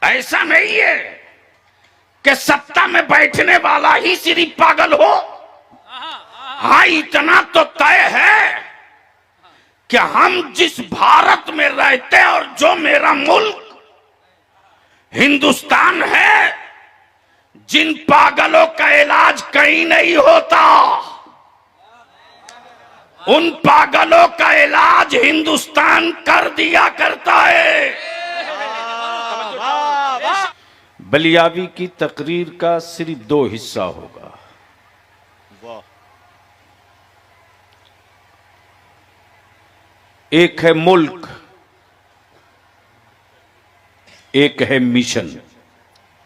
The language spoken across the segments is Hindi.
ऐसा नहीं है कि सत्ता में बैठने वाला ही सिर्फ पागल हो। हाँ, इतना तो तय है कि हम जिस भारत में रहते और जो मेरा मुल्क हिंदुस्तान है, जिन पागलों का इलाज कहीं नहीं होता, उन पागलों का इलाज हिंदुस्तान कर दिया करता है। बलियावी की तकरीर का सिर्फ 2 हिस्सा होगा। एक है मुल्क, एक है मिशन।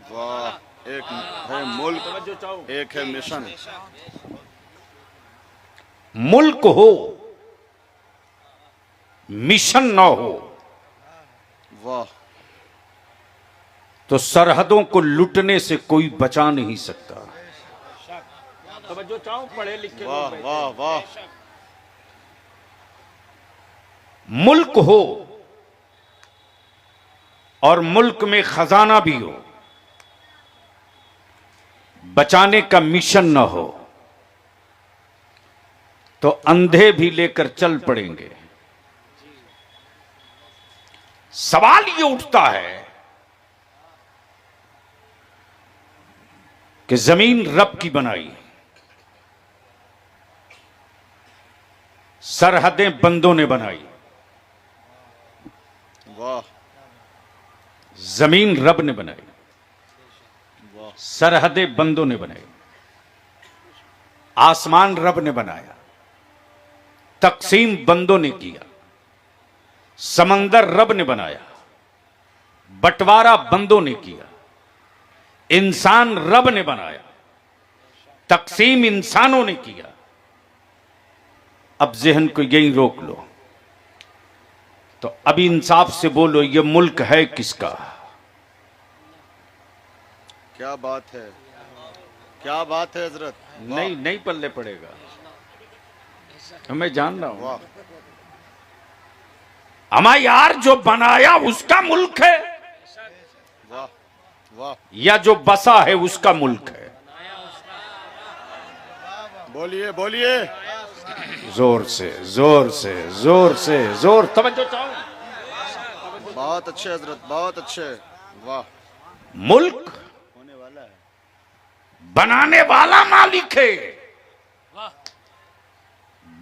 वाह, एक है मुल्क, एक है मिशन। मुल्क हो, मिशन ना हो, वाह, तो सरहदों को लुटने से कोई बचा नहीं सकता। पढ़े लिखे वाह, वाह, वाह। मुल्क हो और मुल्क में खजाना भी हो, बचाने का मिशन न हो तो अंधे भी लेकर चल पड़ेंगे। सवाल ये उठता है कि जमीन रब की बनाई, सरहदें बंदों ने बनाई। वाह, जमीन रब ने बनाई, वाह, सरहदें बंदों ने बनाई। आसमान रब ने बनाया, तकसीम बंदों ने किया। समंदर रब ने बनाया, बंटवारा बंदों ने किया। इंसान रब ने बनाया, तकसीम इंसानों ने किया। अब जहन को यही रोक लो, तो अब इंसाफ से बोलो, ये मुल्क है किसका? क्या बात है, क्या बात है हजरत। नहीं नहीं पल्ले पड़ेगा, मैं जान रहा हूं। वाह, हमारा यार जो बनाया उसका मुल्क है, वाह, वाह। या जो बसा है उसका मुल्क है? बोलिए, बोलिए। जोर से, जोर से, जोर से, जोर, तवज्जो चाहूं। बहुत अच्छे हजरत, बहुत अच्छे। वाह। मुल्क होने वाला है। बनाने वाला मालिक है,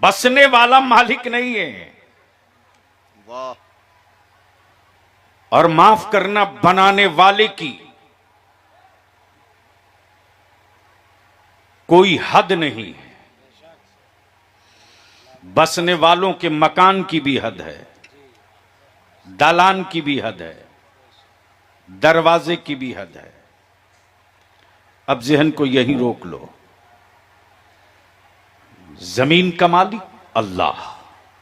बसने वाला मालिक नहीं है। वाह, और माफ करना, बनाने वाले की कोई हद नहीं है। बसने वालों के मकान की भी हद है, दालान की भी हद है, दरवाजे की भी हद है। अब जहन को यहीं रोक लो। जमीन का मालिक अल्लाह,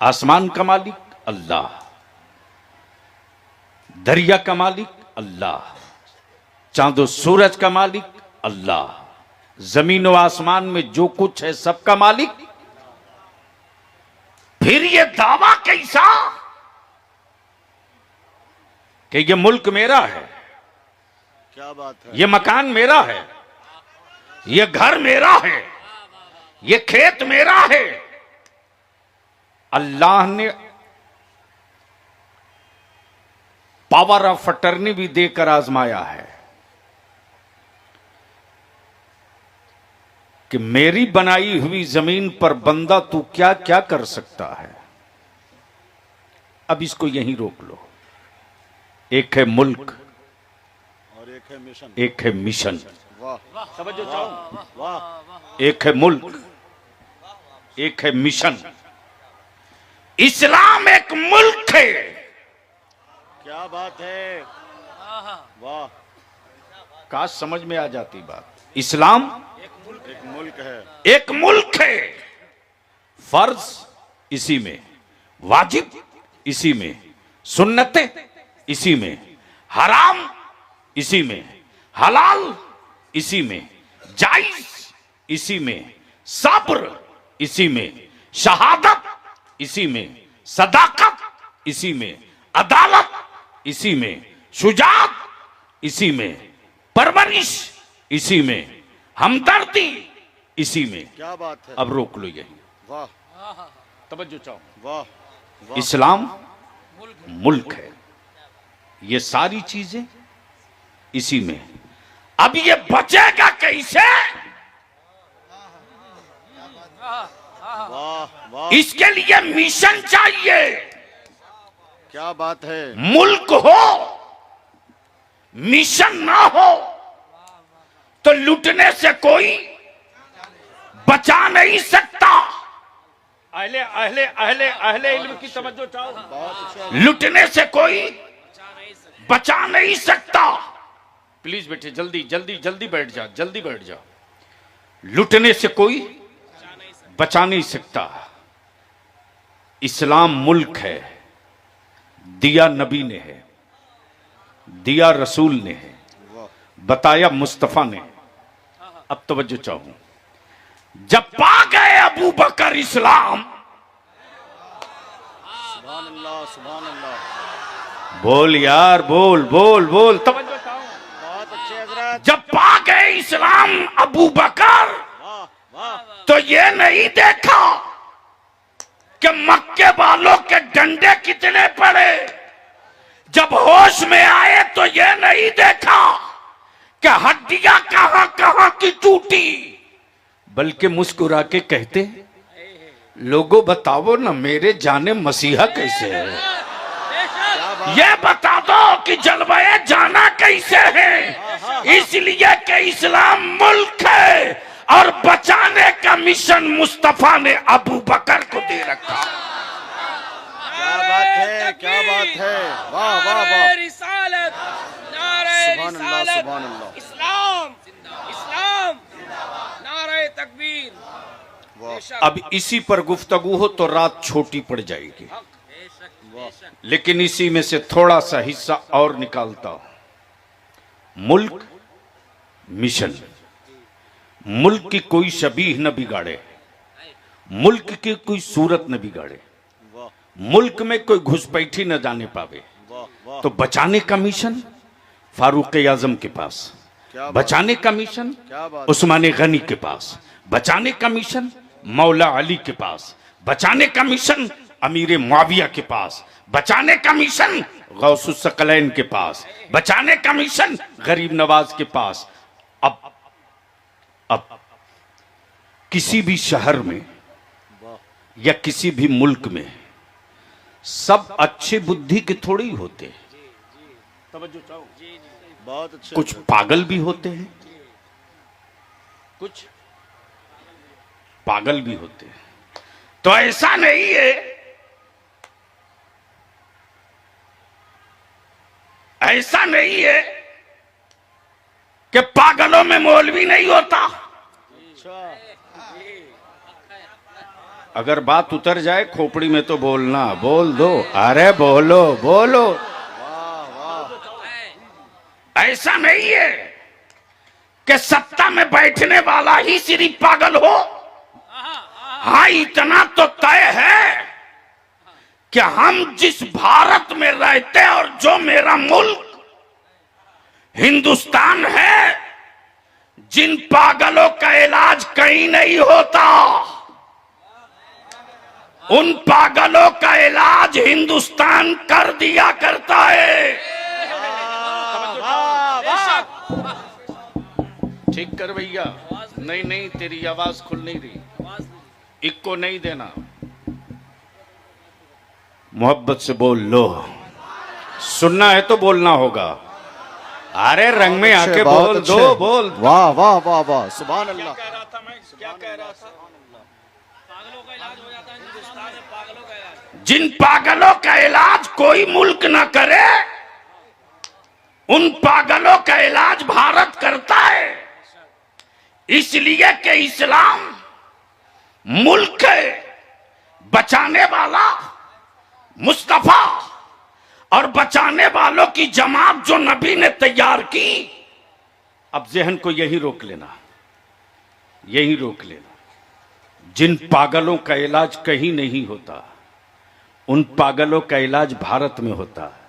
आसमान का मालिक अल्लाह, दरिया का मालिक अल्लाह, चांदो सूरज का मालिक अल्लाह, जमीन व आसमान में जो कुछ है सबका मालिक। फिर ये दावा कैसा कि ये मुल्क मेरा है, क्या बात है। ये मकान मेरा है, ये घर मेरा है, ये खेत मेरा है। अल्लाह ने पावर ऑफ अटर्नी भी देकर आजमाया है कि मेरी बनाई हुई जमीन पर बंदा तू क्या क्या कर सकता है। अब इसको यहीं रोक लो। एक है मुल्क और एक है मिशन। एक है मिशन। वाह, समझो चाहूं। वाह, एक है मुल्क, एक है मिशन। इस्लाम एक मुल्क है। क्या बात है। वाह, काश समझ में आ जाती बात। इस्लाम एक मुल्क है। एक मुल्क है। फर्ज इसी में, वाजिब इसी में, सुन्नतें इसी में, हराम इसी में, हलाल इसी में, जायज इसी में, सब्र इसी में, शहादत इसी में, सदाकत इसी में, अदालत इसी में, शुजात इसी में, परवरिश इसी में, हमदर्दी इसी में। क्या बात है। अब रोक लो यही। वाह तवज्जो चाहो। वाह वाह। इस्लाम मुल्क है, ये सारी चीजें इसी में। अब ये बचेगा कैसे? वाह वाह। इसके लिए मिशन चाहिए। क्या बात है। मुल्क हो, मिशन ना हो तो लूटने से कोई बचा नहीं सकता। अहले अहले अहले अहले इल्म की तवज्जो चाहो। बहुत अच्छा। लूटने से कोई बचा नहीं सकता। प्लीज बेटे जल्दी जल्दी जल्दी बैठ जा, जल्दी बैठ जा। लूटने से कोई बचा नहीं सकता। इस्लाम मुल्क है, दिया नबी ने है, दिया रसूल ने है, बताया मुस्तफा ने। अब तवज्जो चाहूं, जब पा गए अबू बकर इस्लाम, सुभान अल्लाह सुभान अल्लाह। बोल यार, बोल बोल बोल, तवज्जो चाहूं। बहुत अच्छे हजरत। जब पा गए इस्लाम अबू बकर, वाह वाह। तो ये नहीं देखा कि मक्के वालों के डंडे कितने पड़े। जब होश में आए तो ये नहीं देखा कि हड्डियां कहां कहां की टूटी, बल्कि मुस्कुरा के कहते, लोगों बताओ ना मेरे जाने मसीहा कैसे है। ये बता दो कि जलवाए जाना कैसे है। इसलिए कि इस्लाम मुल्क है और बचाने का मिशन मुस्तफा ने अबू बकर को दे रखा। क्या बात है, क्या बात है। वाह वाह वाह। रिसालत, सुभान अल्लाह सुभान अल्लाह। इस्लाम इस्लाम, नारे तकबीर। वाह अब इसी पर गुफ्तगू हो तो रात छोटी पड़ जाएगी, लेकिन इसी में से थोड़ा सा हिस्सा और निकालता हूं। मुल्क, मिशन। मुल्क की कोई शबीह न बिगाड़े, मुल्क की कोई सूरत न बिगाड़े, वाह मुल्क में कोई घुसपैठी न जाने पावे। वाह वाह। तो बचाने का मिशन फारूक आजम के पास, क्या बात। बचाने का मिशन क्या बात। उस्मान गनी के पास, बचाने का मिशन मौला अली के पास, बचाने का मिशन अमीर मुआविया के पास, बचाने का मिशन गौसुस सकलैन के पास, बचाने का मिशन गरीब नवाज के पास। अब किसी भी शहर में या किसी भी मुल्क में सब अच्छे बुद्धि के थोड़े ही होते हैं। बहुत अच्छे। कुछ पागल भी होते हैं, कुछ पागल भी होते हैं। तो ऐसा नहीं है, ऐसा नहीं है कि पागलों में मौलवी नहीं होता। अच्छा। अगर बात उतर जाए खोपड़ी में तो बोलना, बोल दो, अरे बोलो बोलो। वाह वाह। ऐसा नहीं है कि सत्ता में बैठने वाला ही सिर्फ पागल हो। हाँ, इतना तो तय है कि हम जिस भारत में रहते और जो मेरा मुल्क हिंदुस्तान है, जिन पागलों का इलाज कहीं नहीं होता, उन पागलों का इलाज हिंदुस्तान कर दिया करता है। ठीक कर भैया। नहीं नहीं, तेरी आवाज खुल नहीं रही, इक्को नहीं देना। मोहब्बत से बोल लो, सुनना है तो बोलना होगा। अरे रंग में आके बोल दो, बोल। वाह वाह वाह वाह। सुभान अल्लाह। कह रहा था मैं, क्या कह रहा था? पागलों का इलाज हो जाता है हिंदुस्तान में, पागलों का इलाज। जिन पागलों का इलाज कोई मुल्क ना करे, उन पागलों का इलाज भारत करता है। इसलिए कि इस्लाम मुल्क है, बचाने वाला मुस्तफा और बचाने वालों की जमात जो नबी ने तैयार की। अब जहन को यही रोक लेना, यही रोक लेना। जिन पागलों का इलाज कहीं नहीं होता, उन पागलों का इलाज भारत में होता है।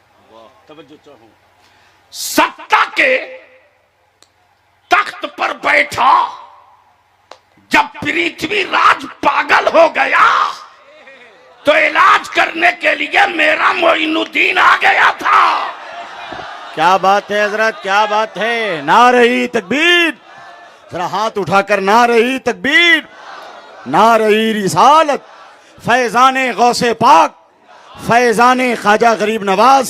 सत्ता के तख्त पर बैठा जब पृथ्वीराज पागल हो गया तो इलाज करने के लिए मेरा मोइनुद्दीन आ गया था। क्या बात है हजरत, क्या बात है। नारे तकबीर, जरा हाथ उठाकर नारे तकबीर, नारे रिसालत, फैजाने गौसे पाक, फैजाने ख्वाजा गरीब नवाज।